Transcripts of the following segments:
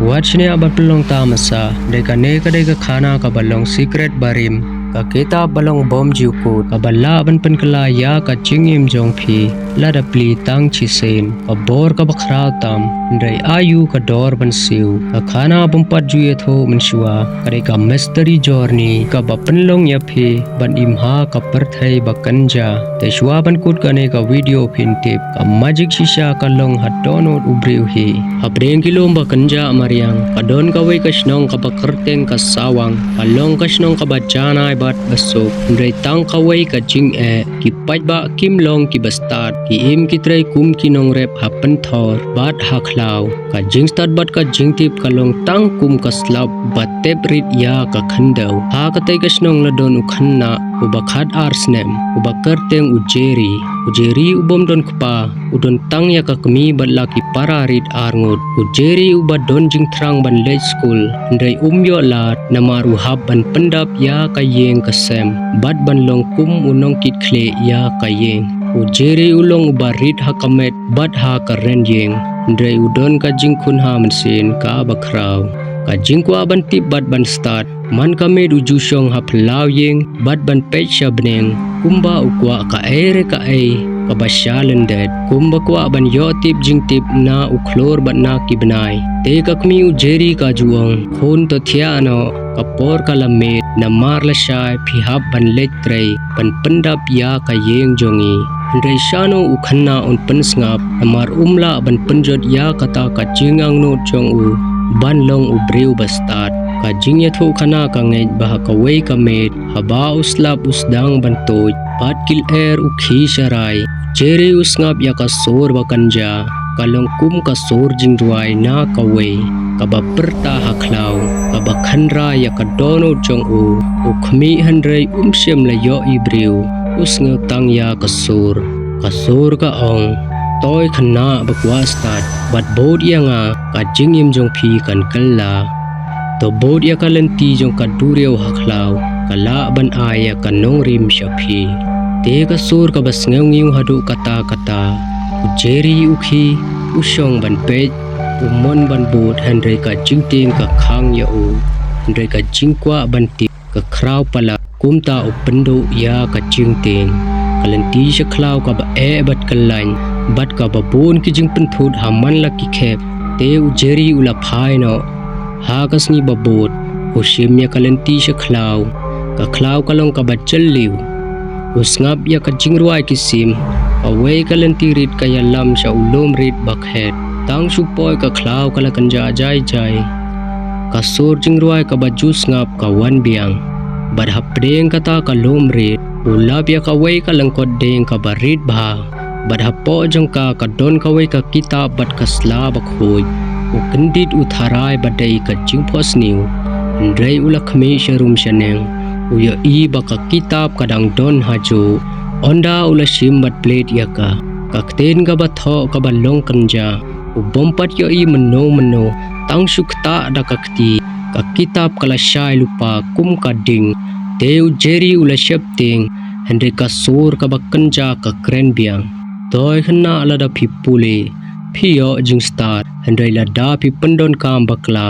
Watchnya abat pelong tamasa, deka neka deka khana ka balong secret barim, ka kita balong bom jiukut, ka bala ban penkela ya ka cingim jong phi, lada pli tang chisen, ka bor ka bakrau tam, ndai ayu ka dor ban siu, ka khana bumpat juye tho menshua, ka deka mystery journey, ka bapenlong ya phi, ban imha ka perthai bakanja, te shua ban kut ka ne ka video phin tip, ka magic shisha ka long hatonot ubriu hi, habreng kilom bakanja Mariang, kadon kaway kasnong kabakerteng kasawang, kalong kasnong kabajana bat basok, ndray tang kaway kajing kipat ba kimlong kibastad, kiim kitray kum kinong rep hapenthor, bat haklaw, kajing stad bat kajing tip kalong tang kum kaslap, bat tep rit ya kakhandaw, ha katay kasnong ladon ukhanna, ubakhat arsnem, ubakerteng ujeri ubom don kpa, udon tang ya kakmi bat laki pararit arngut, ujeri ubad don jing trang ban late school ndai umyo lat namaru hab ban pendap ya kayeng kasem bat ban long kum unong kit khle ya kayeng ujeri ulong barit hakamet bat ha karen yeng ndai udon ka jing kun ha mensin ka bakraw ka jing kwa ban tip bat ban start man kamed uju shong ha phlaw yeng bat ban pech shabneng kumba ukwa ka ere ka ai kabasyalan det kumba kwa ban yo tip jing tip na uklor bat na kibnai te kakmi ujeri ka juong khon to thia no kapor kalamet na marla shai phihap ban letrei ban pendap ya ka yeng jongi ndai shano ukhanna on pensngap amar umla ban penjot ya kata ka jingang no chong u ban long ubreu bastat ka jingya tho khana ka ngej bah ka wei ka met haba uslap usdang ban toj pat kil air ukhi sharai jeri usngap ya ka sor bakanja kalong kum ka sor jingruai na kawei kaba perta haklaw kaba khanra ya ka dono chong u ukhmi handrai umsem la yo ibreu usngaw tang ya ka sor ka ong toy khana bakwa start bat bod ya nga ka jingim jong phi kan kalla to bod ya kalanti jong ka dureu haklaw kala ban aya ka nong rim shaphi te ka sor ka basngaw ngiu hadu kata ujeri ukhi usong ban pej umon ban bot handrai ka jingting ka khang ya u handrai ka jingkwa ban ti ka kraw pala kumta upendo ya ka jingting kalanti sha klaw ka ba bat kalain bat ka ba bon ki jing penthut haman la ki khep te ujeri ula phai no ha kasni babot ushim ya kalanti sha klaw kalong ka ba challiu usngap ya ka jingruai kisim away kalanti rit kaya lam sha ulom rit bakhet tang supoy ka klaw kala kanja jai ka sor jingruai ka bajus ngap ka wan biang bad hapdeng kata ka lom rit ulap ya ka way ka langkot deng ka barit bha bad hapo jong ka don ka way ka kita bad kasla bakhoy ukendit utharai badai ka jingphos niu ndrai ulakhme sharum shaneng uya i baka kitab kadang don hajo onda ula sim bat plate ya ka kakten ka batho ka balong kanja ubompat yo i meno tang sukta da kakti ka kitab kala shai lupa kum kading teu jeri ula shepting hende ka sur ka bakanja ka kren biang toy khna ala da phipule phiyo jing start hende la da phi pendon kam bakla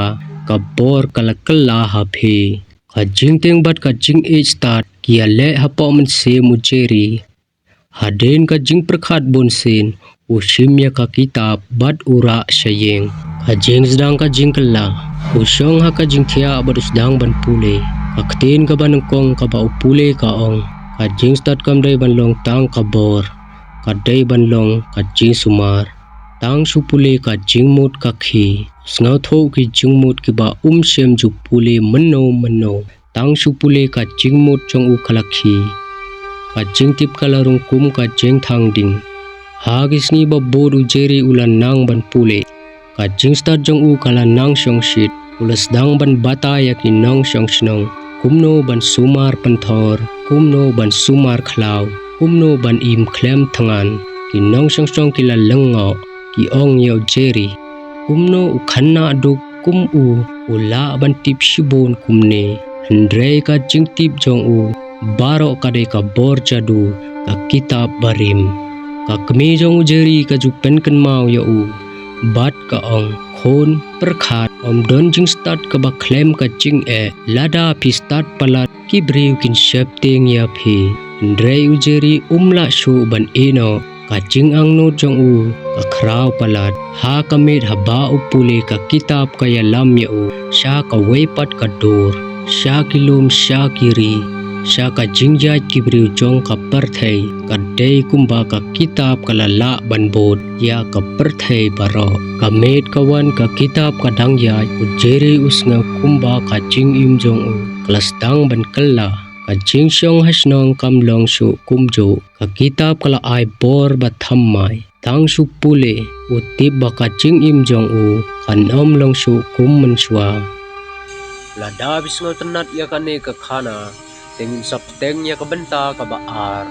ka bor kala kala ha phi ka jing teng bat ka jing age start kia le hapo man se mujeri haden ka jing prakhat bon sen ushim ya ka kitab bat ura shayeng ka jing sedang ka jing kala usong ha ka jing thia barus dang ban pule akten ka ban kong ka ba upule ka ong ka jing start kam dai ban long tang ka bor ka dai ban long ka jing sumar tang supule ka jing mut ka khi sngaw tho ki jing mut ki ba shem ju pule mano tang supule ka jing mut chong u khalakhi ka jing tip kalarung kum ka jing thang ding ha gisni ba bodu jeri ulan nang ban pule ka jing start jong u kala nang shong shit ulas dang ban bata ya ki nong shong snong kumno ban sumar panthor kumno ban sumar khlaw kumno ban im klem thangan ki nong shong ki la lango ki ong yo jeri kumno ukhanna duk kum u ula ban tip shibon kumne handre ka jing tip jong u baro kade ka bor jadu ka kitab barim ka kmi jong jeri ka ju pen kan mau ya u bat ka ong khon perkhat om don jing start ka ba claim ka jing lada pi start palat ki briu kin shep ting ya phi Andre ujeri umla shu ban eno ka jing ang no jong u ka khrau palat ha kamit haba upuli ka kitab ka ya lam ya u sha ka weipat ka dor sha kilum sha kiri sha ka jingjat kibriu jong ka perthei ka dei kumba ka kitab ka la ban bod ya ka perthei baro ka met kawan ka kitab ka dang ya ujeri usnga kumba ka jing im jong u kelas dang ban kala ka jing shong hasnong kam long shu kumjo ka kitab kala ai bor ba thammai tang shu pule utip ba ka jing im jong u kan om long shu kum man shwa lada bisngo tenat ya kane ka khana tengin sap teng ya ka benta ka ba ar